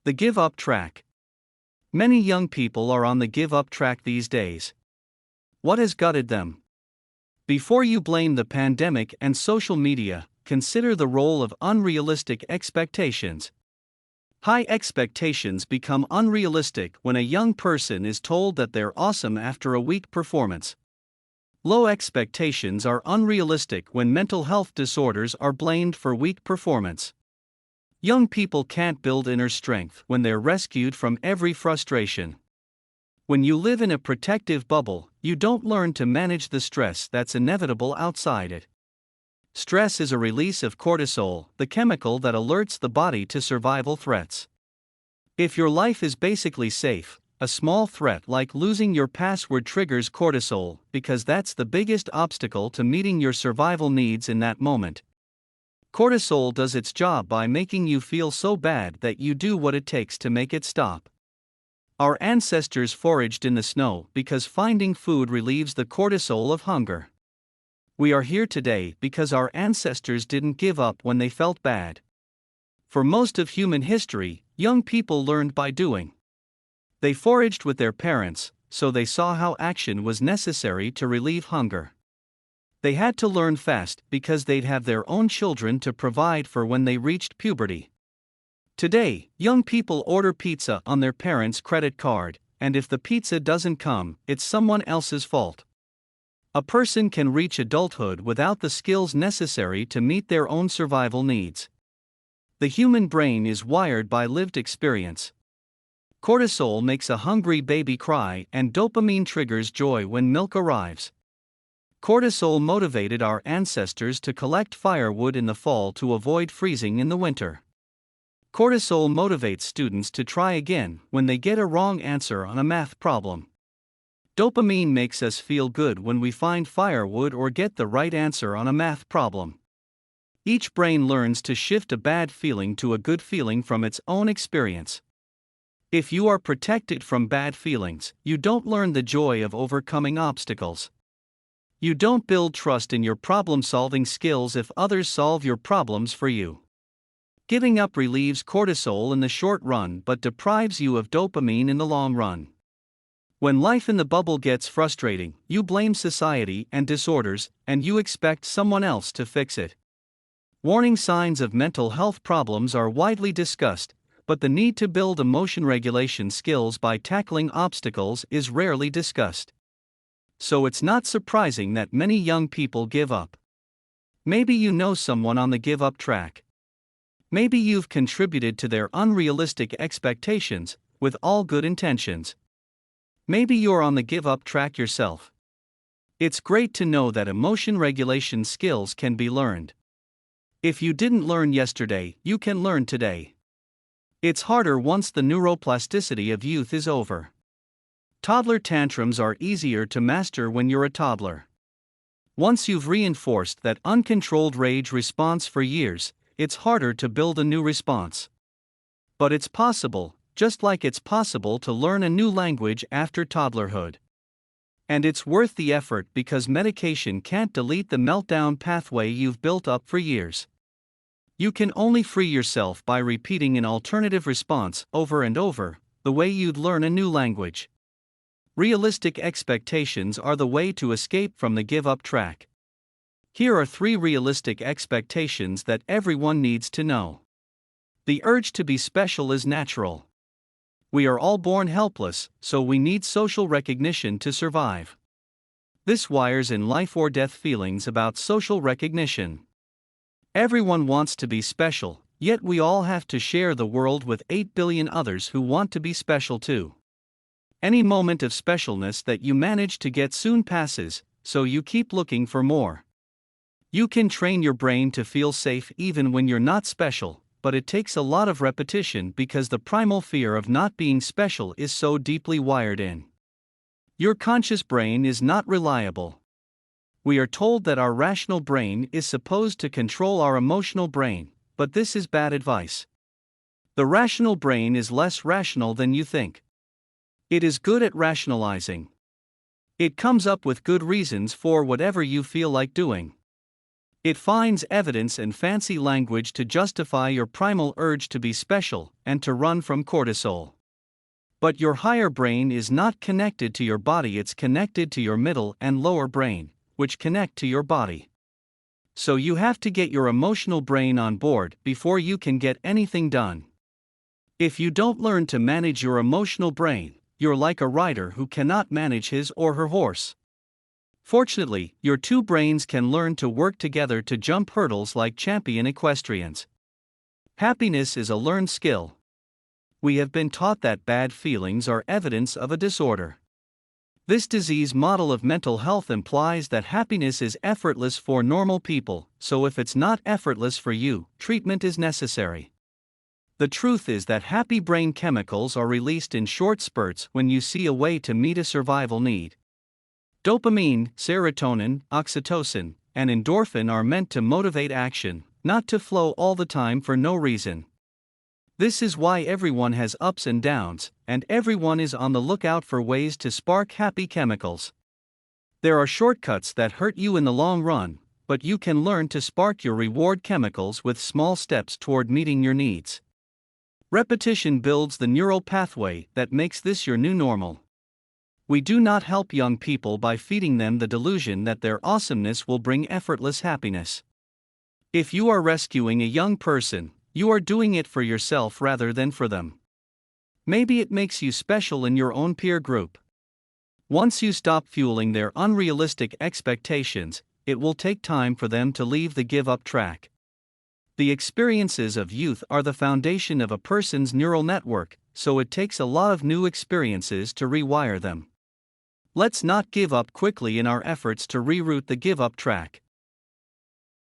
The give up track. Many young people are on the give up track these days. What has gutted them? Before you blame the pandemic and social media, consider the role of unrealistic expectations. High expectations become unrealistic when a young person is told that they're awesome after a weak performance. Low expectations are unrealistic when mental health disorders are blamed for weak performance. Young people can't build inner strength when they're rescued from every frustration. When you live in a protective bubble, you don't learn to manage the stress that's inevitable outside it. Stress is a release of cortisol, the chemical that alerts the body to survival threats. If your life is basically safe, a small threat like losing your password triggers cortisol because that's the biggest obstacle to meeting your survival needs in that moment. Cortisol does its job by making you feel so bad that you do what it takes to make it stop. Our ancestors foraged in the snow because finding food relieves the cortisol of hunger. We are here today because our ancestors didn't give up when they felt bad. For most of human history, young people learned by doing. They foraged with their parents, so they saw how action was necessary to relieve hunger. They had to learn fast because they'd have their own children to provide for when they reached puberty. Today, young people order pizza on their parents' credit card, and if the pizza doesn't come, it's someone else's fault. A person can reach adulthood without the skills necessary to meet their own survival needs. The human brain is wired by lived experience. Cortisol makes a hungry baby cry, and dopamine triggers joy when milk arrives. Cortisol motivated our ancestors to collect firewood in the fall to avoid freezing in the winter. Cortisol motivates students to try again when they get a wrong answer on a math problem. Dopamine makes us feel good when we find firewood or get the right answer on a math problem. Each brain learns to shift a bad feeling to a good feeling from its own experience. If you are protected from bad feelings, you don't learn the joy of overcoming obstacles. You don't build trust in your problem-solving skills if others solve your problems for you. Giving up relieves cortisol in the short run but deprives you of dopamine in the long run. When life in the bubble gets frustrating, you blame society and disorders, and you expect someone else to fix it. Warning signs of mental health problems are widely discussed, but the need to build emotion regulation skills by tackling obstacles is rarely discussed. So it's not surprising that many young people give up. Maybe you know someone on the give up track. Maybe you've contributed to their unrealistic expectations, with all good intentions. Maybe you're on the give up track yourself. It's great to know that emotion regulation skills can be learned. If you didn't learn yesterday, you can learn today. It's harder once the neuroplasticity of youth is over. Toddler tantrums are easier to master when you're a toddler. Once you've reinforced that uncontrolled rage response for years, it's harder to build a new response. But it's possible, just like it's possible to learn a new language after toddlerhood. And it's worth the effort because medication can't delete the meltdown pathway you've built up for years. You can only free yourself by repeating an alternative response over and over, the way you'd learn a new language. Realistic expectations are the way to escape from the give-up track. Here are 3 realistic expectations that everyone needs to know. The urge to be special is natural. We are all born helpless, so we need social recognition to survive. This wires in life-or-death feelings about social recognition. Everyone wants to be special, yet we all have to share the world with 8 billion others who want to be special too. Any moment of specialness that you manage to get soon passes, so you keep looking for more. You can train your brain to feel safe even when you're not special, but it takes a lot of repetition because the primal fear of not being special is so deeply wired in. Your conscious brain is not reliable. We are told that our rational brain is supposed to control our emotional brain, but this is bad advice. The rational brain is less rational than you think. It is good at rationalizing. It comes up with good reasons for whatever you feel like doing. It finds evidence and fancy language to justify your primal urge to be special and to run from cortisol. But your higher brain is not connected to your body, it's connected to your middle and lower brain, which connect to your body. So you have to get your emotional brain on board before you can get anything done. If you don't learn to manage your emotional brain, you're like a rider who cannot manage his or her horse. Fortunately, your two brains can learn to work together to jump hurdles like champion equestrians. Happiness is a learned skill. We have been taught that bad feelings are evidence of a disorder. This disease model of mental health implies that happiness is effortless for normal people, so if it's not effortless for you, treatment is necessary. The truth is that happy brain chemicals are released in short spurts when you see a way to meet a survival need. Dopamine, serotonin, oxytocin, and endorphin are meant to motivate action, not to flow all the time for no reason. This is why everyone has ups and downs, and everyone is on the lookout for ways to spark happy chemicals. There are shortcuts that hurt you in the long run, but you can learn to spark your reward chemicals with small steps toward meeting your needs. Repetition builds the neural pathway that makes this your new normal. We do not help young people by feeding them the delusion that their awesomeness will bring effortless happiness. If you are rescuing a young person, you are doing it for yourself rather than for them. Maybe it makes you special in your own peer group. Once you stop fueling their unrealistic expectations, it will take time for them to leave the give-up track. The experiences of youth are the foundation of a person's neural network, so it takes a lot of new experiences to rewire them. Let's not give up quickly in our efforts to reroute the give-up track.